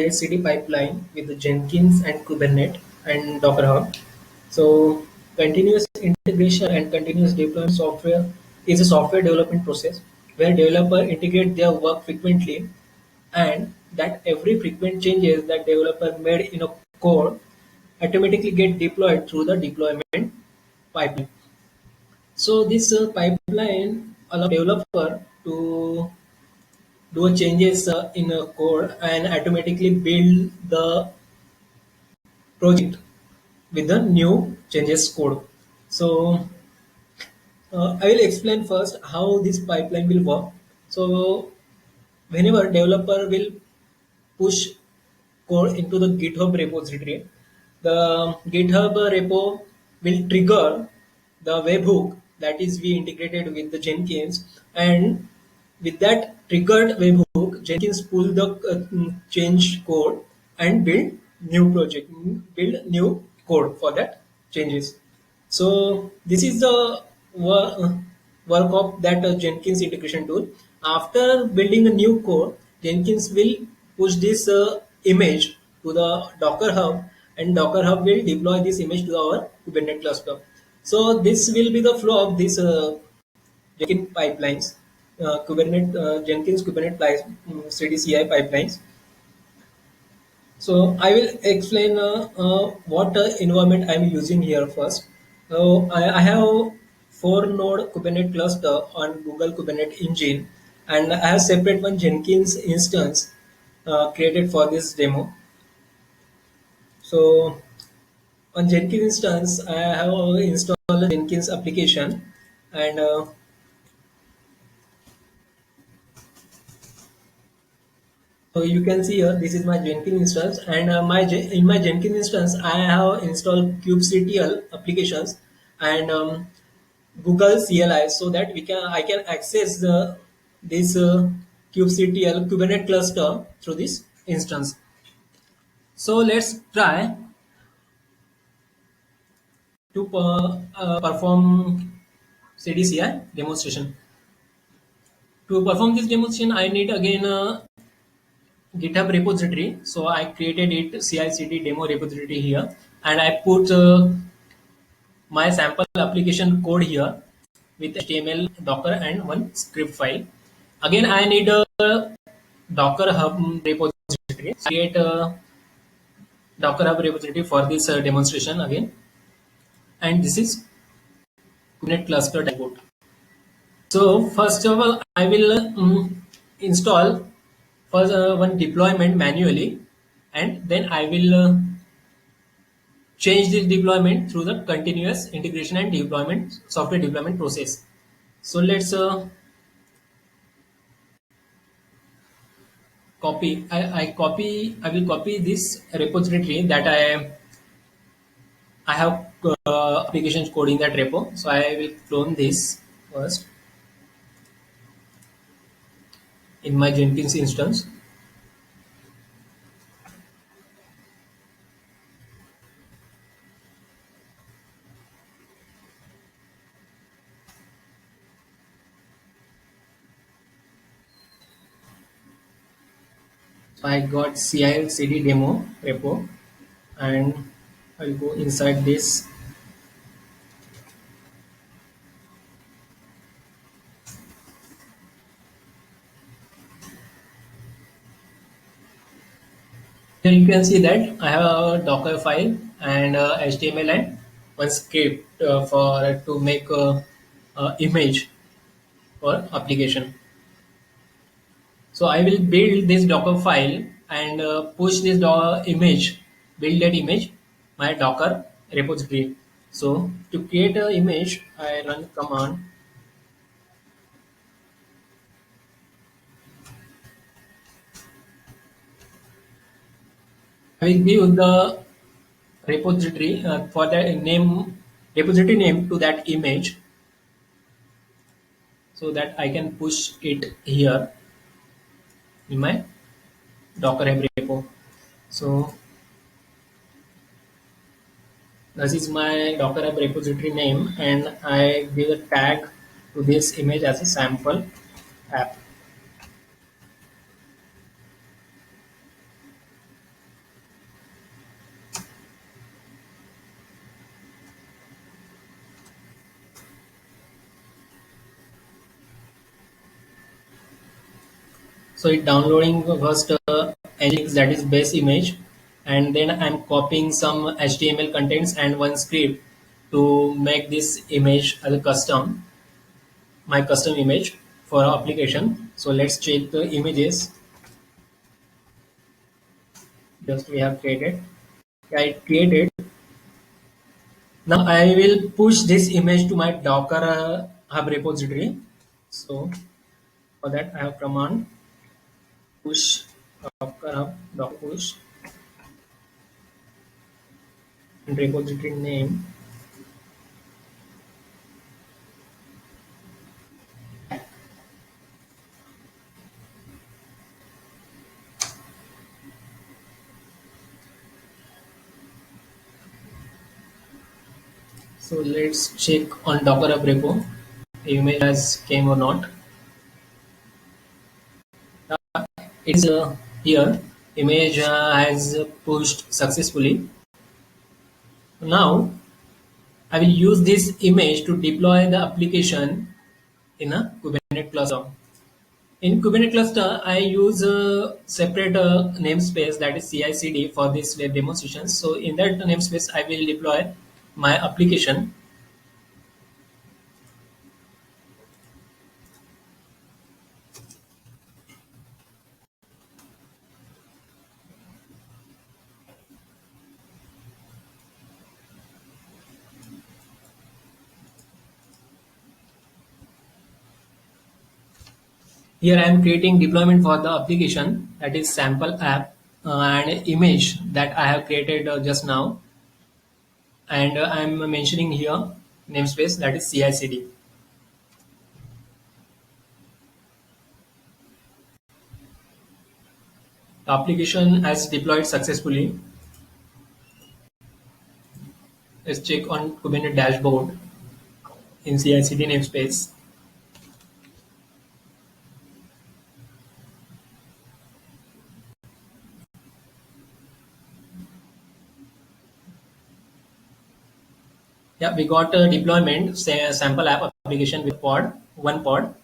CI/CD pipeline with the Jenkins and Kubernetes and Docker Hub. So continuous integration and continuous deployment software is a software development process where developer integrate their work frequently, and that every frequent changes that developer made in a code automatically get deployed through the deployment pipeline. So this pipeline allow developer to do a changes in a code and automatically build the project with the new changes code. So I will explain first how this pipeline will work. So whenever developer will push code into the GitHub repository, the GitHub repo will trigger the webhook that is we integrated with the Jenkins, and with that triggered webhook, Jenkins pull the change code and build new code for that changes. So this is the work of that Jenkins integration tool. After building a new code, Jenkins will push this image to the Docker Hub, and Docker Hub will deploy this image to our Kubernetes cluster. So this will be the flow of this Jenkins pipelines, Jenkins Kubernetes CDCI pipelines. So I will explain what environment I'm using here first. So I have 4 node Kubernetes cluster on Google Kubernetes Engine, and I have separate one Jenkins instance created for this demo. So on Jenkins instance, I have installed the Jenkins application, and so you can see here, this is my Jenkins instance, and in my Jenkins instance, I have installed kubectl applications and Google CLI, so that I can access this kubectl Kubernetes cluster through this instance. So let's try to perform CDCI demonstration. To perform this demonstration, I need again a GitHub repository. So I created it CI/CD demo repository here, and I put my sample application code here with HTML, Docker, and one script file. Again, I need a Docker Hub repository. Create a Docker Hub repository for this demonstration again, and this is Kubernetes cluster dashboard. So first of all, I will install first one deployment manually, and then I will change this deployment through the continuous integration and deployment software deployment process. So let's copy. I will copy this repository that I have applications code in that repo. So I will clone this first in my Jenkins instance. So I got CI/CD demo repo, and I'll go inside this. Here you can see that I have a Docker file and HTML and one script for to make a image for application. So I will build this Docker file and push this image, build that image, my Docker repository. So to create an image, I run command. I will give the repository for the name repository name to that image, so that I can push it here in my Docker Hub repo. So this is my Docker Hub repository name, and I give a tag to this image as a sample app. So it downloading first Nginx, that is base image, and then I'm copying some HTML contents and one script to make this image as a custom, my custom image for our application. So let's check the images just we have created. I created. Now I will push this image to my Docker Hub repository. So for that I have command push Docker Hub docker push and repository name. So let's check on Docker Hub repo. The image has came or not. It's here. Image has pushed successfully. Now I will use this image to deploy the application in a Kubernetes cluster. In Kubernetes cluster, I use a separate namespace, that is CI/CD, for this web demonstration. So in that namespace, I will deploy my application. Here I am creating deployment for the application, that is sample app, and image that I have created just now, and I am mentioning here namespace, that is CI/CD. The application has deployed successfully. Let's check on Kubernetes dashboard in CI/CD namespace. Yeah, we got a deployment, say a sample app application with one pod.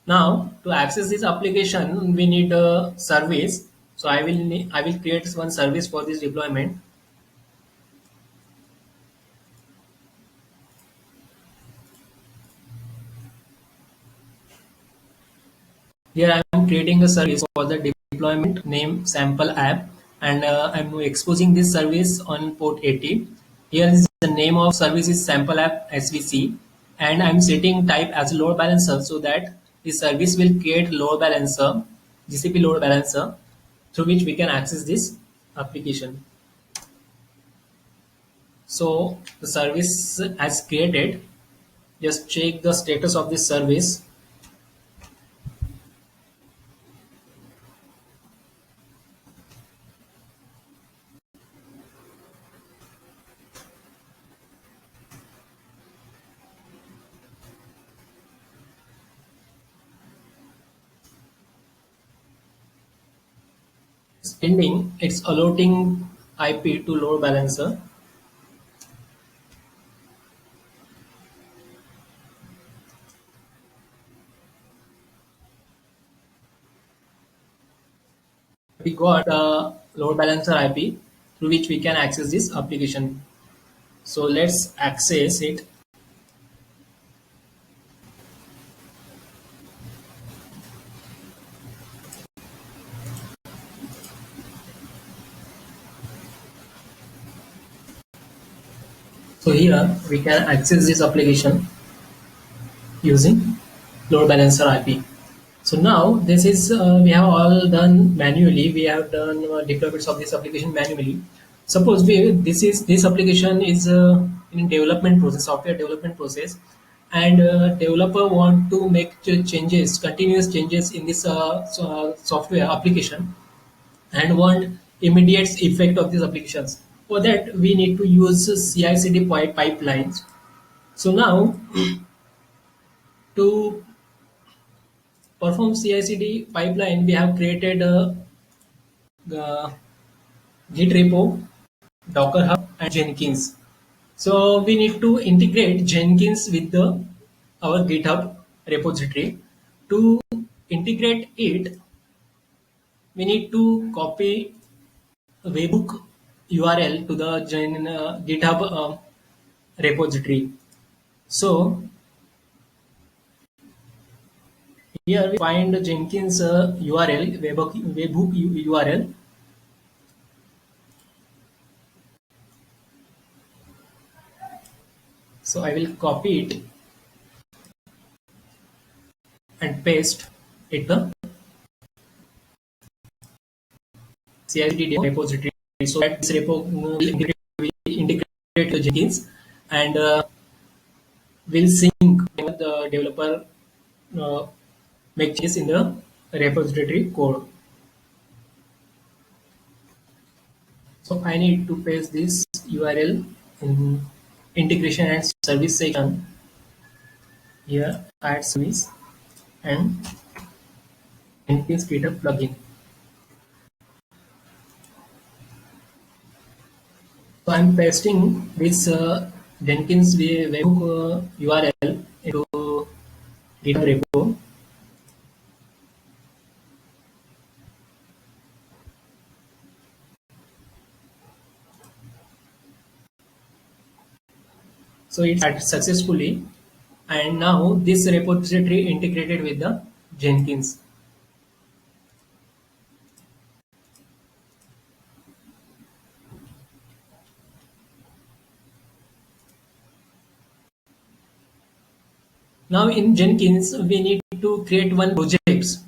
Now to access this application, we need a service. So I will create one service for this deployment. Here I am creating a service for the deployment name sample app, and I'm exposing this service on port 80. Here is the name of service is sample app SVC, and I'm setting type as load balancer so that the service will create load balancer, GCP load balancer, through which we can access this application. So the service has created. Just check the status of this service. It's pending. It's allotting IP to load balancer. We got a load balancer IP through which we can access this application. So let's access it. So here we can access this application using load balancer IP. So now this is we have all done manually. We have done deployments of this application manually. Suppose this application is in development process, software development process, and developer want to make changes, continuous changes in this software application, and want immediate effect of these applications. For that, we need to use CI/CD pipelines. So now to perform CI/CD pipeline, we have created the Git repo, Docker Hub, and Jenkins. So we need to integrate Jenkins with the our GitHub repository to integrate it, we need to copy webhook URL to the GitHub repository. So here we find Jenkins URL, webhook URL. So I will copy it and paste it the CI/CD repository, so that this repo will integrate to Jenkins and will sync when the developer uh, make changes in the repository code. So I need to paste this URL in integration and service section. Here add service and Jenkins GitHub plugin. So I'm pasting this Jenkins webhook URL into GitHub repo. So it's added successfully, and now this repository integrated with the Jenkins. Now in Jenkins, we need to create one project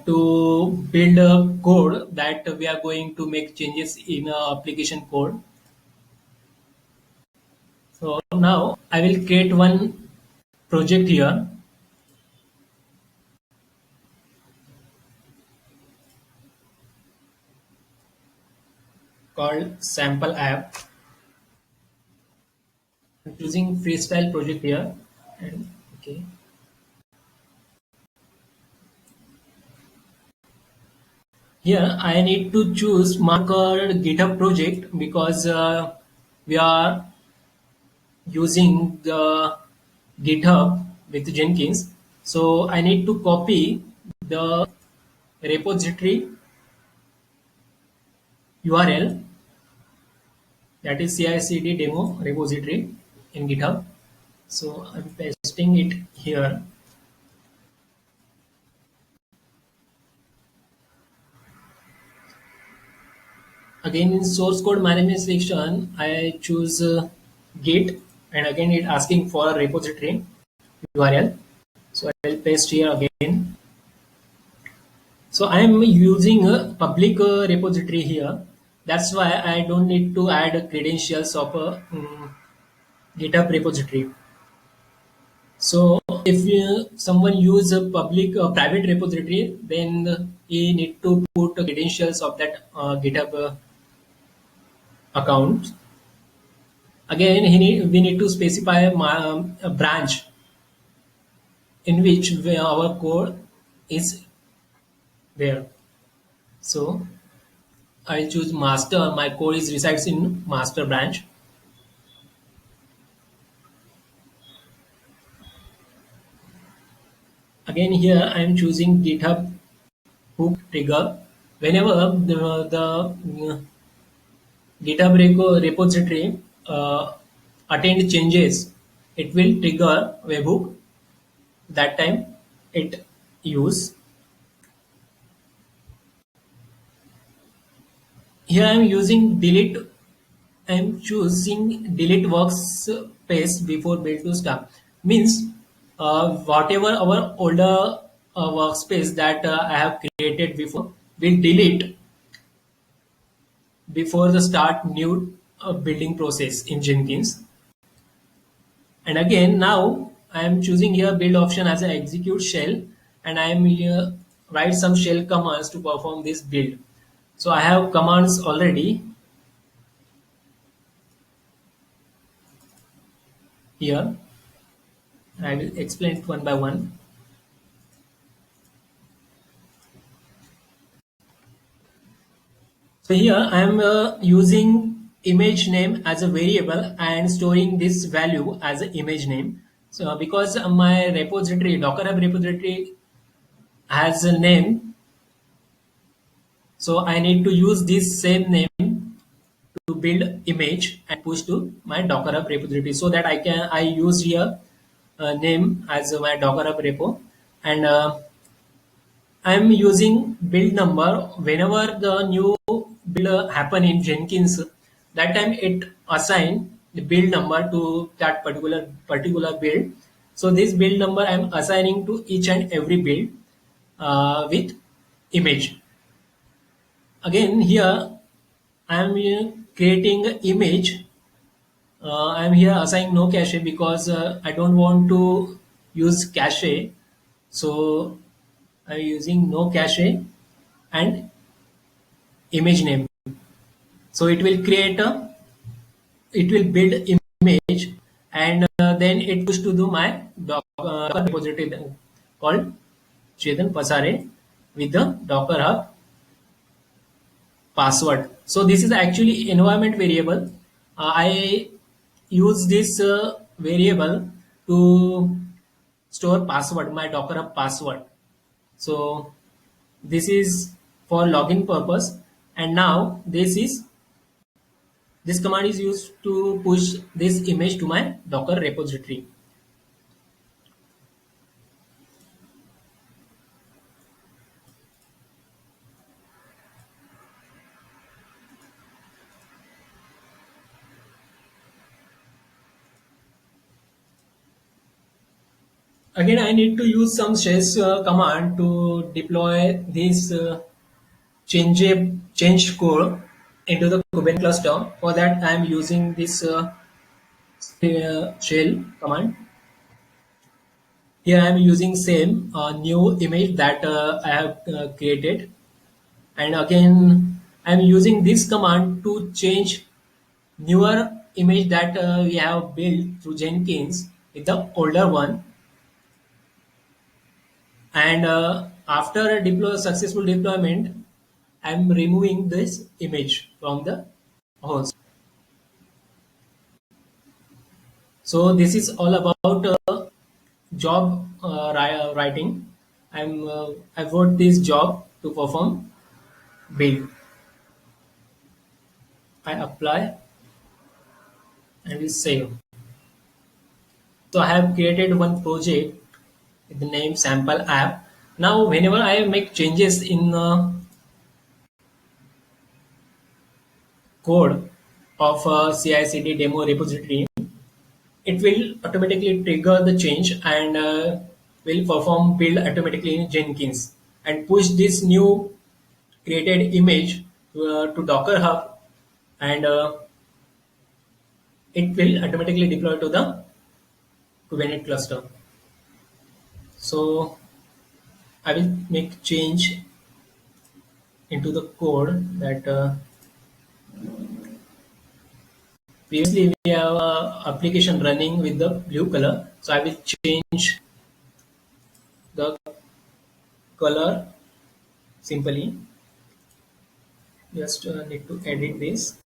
to build a code that we are going to make changes in application code. So now I will create one project here called sample app. I'm choosing freestyle project here, and okay. Here I need to choose marker GitHub project because we are using the GitHub with Jenkins. So I need to copy the repository URL, that is CI/CD demo repository in GitHub. So I'm pasting it here. Again in source code management section, I choose Git, and again it asking for a repository URL. So I will paste here again. So I am using a public repository here. That's why I don't need to add credentials of a GitHub repository. So if someone use a public private repository, then he need to put the credentials of that GitHub account. Again, we need to specify a branch in which our code is there. So I choose master. My code is resides in master branch. Again, here I am choosing GitHub hook trigger. Whenever the GitHub repository attend changes, it will trigger webhook. That time it use. Here I am using delete. I am choosing delete workspace before build to start. Means whatever our older workspace that I have created before will delete before the start new building process in Jenkins. And again, now I am choosing here build option as an execute shell, and I am here write some shell commands to perform this build. So I have commands already here. I will explain it one by one. So here I am using image name as a variable and storing this value as an image name. So because my repository, Docker Hub repository has a name, so I need to use this same name to build image and push to my Docker Hub repository so that I use here name as my Docker Hub repo, and I'm using build number whenever the new build happen in Jenkins. That time it assign the build number to that particular build. So this build number I'm assigning to each and every build with image. Again here I'm creating a image. I'm here assigning no cache because I don't want to use cache. So I'm using no cache and image name. So it will build image, and then it goes to do my Docker repository called Chetan Pasare with the Docker Hub password. So this is actually environment variable. I use this variable to store password, my Docker Hub password. So this is for login purpose, and now this command is used to push this image to my Docker repository. Again, I need to use some shes command to deploy this change changed code into the Kubernetes cluster. For that, I am using this shell command. Here, I am using same new image that I have created, and again, I am using this command to change newer image that we have built through Jenkins with the older one, and after a successful deployment, I'm removing this image from the host. So this is all about job writing. I wrote this job to perform build. I apply and we save. So I have created one project with the name sample app. Now whenever I make changes in code of CI/CD demo repository, it will automatically trigger the change and will perform build automatically in Jenkins and push this new created image to Docker Hub, and it will automatically deploy to the Kubernetes cluster. So I will make change into the code that previously we have application running with the blue color. So I will change the color simply. Just need to edit this.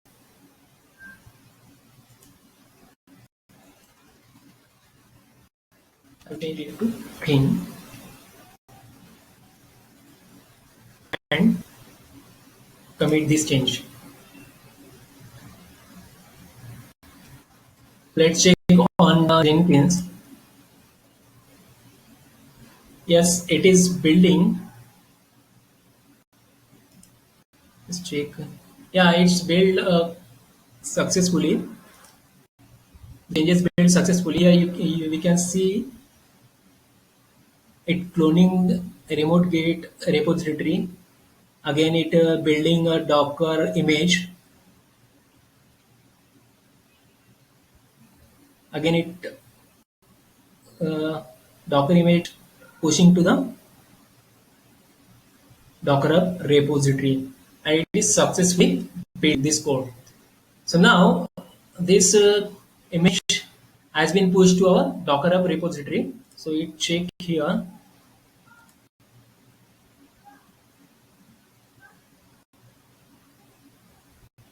I will change it to green and commit this change. Let's check on Jenkins. Yes, it is building. Let's check. Yeah, it's built successfully. Changes built successfully. Here we can see it cloning a remote gate repository. Again, it building a Docker image. Again, it Docker image pushing to the Docker Hub repository, and it is successfully built this code. So now this image has been pushed to our Docker Hub repository. So we check here.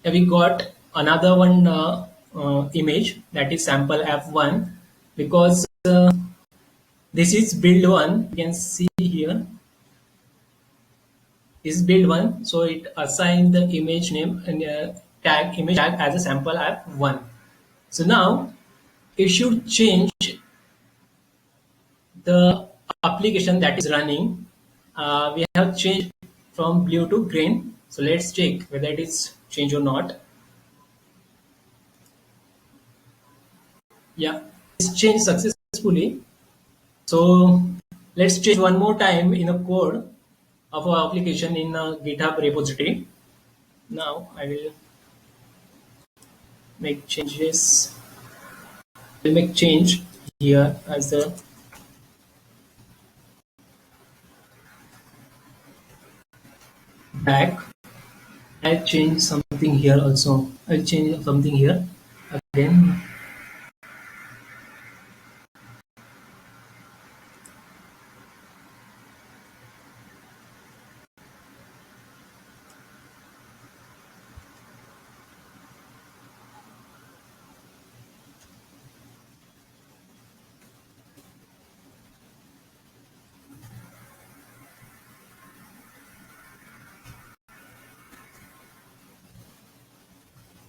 We got another one image, that is sample f1, because this is build one. You can see here is build one. So it assigns the image name and tag image tag as a sample app one. So now it should change the application that is running. We have changed from blue to green. So let's check whether it is changed or not. Yeah, it's changed successfully. So let's change one more time in a code of our application in a GitHub repository. Now I will make changes. We'll make change here as the back. I'll change something here also. I'll change something here again.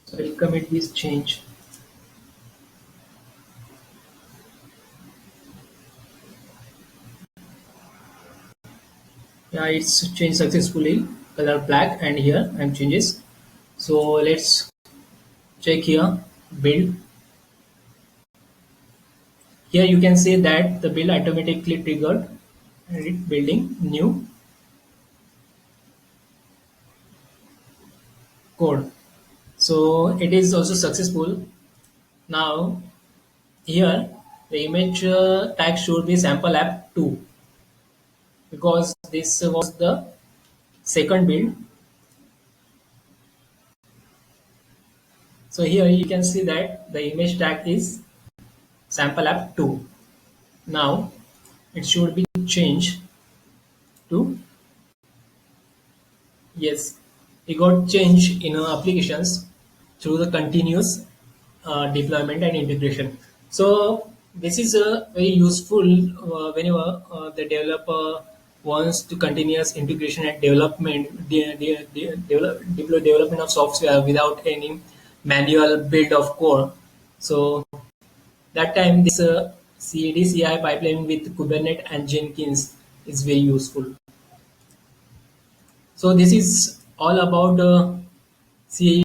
So I'll commit this change. Yeah, it's changed successfully. Color black and here I'm changes. So let's check here build. Here you can see that the build automatically triggered and it building new code. So it is also successful. Now here the image tag should be sample app 2 because this was the second build. So here you can see that the image tag is sample app 2. Now it should be changed to yes. It got changed in our applications through the continuous deployment and integration. So this is very useful whenever the developer wants to continuous integration and development, deploy development of software without any manual build of code. So that time this CI pipeline with Kubernetes and Jenkins is very useful. So this is all about CI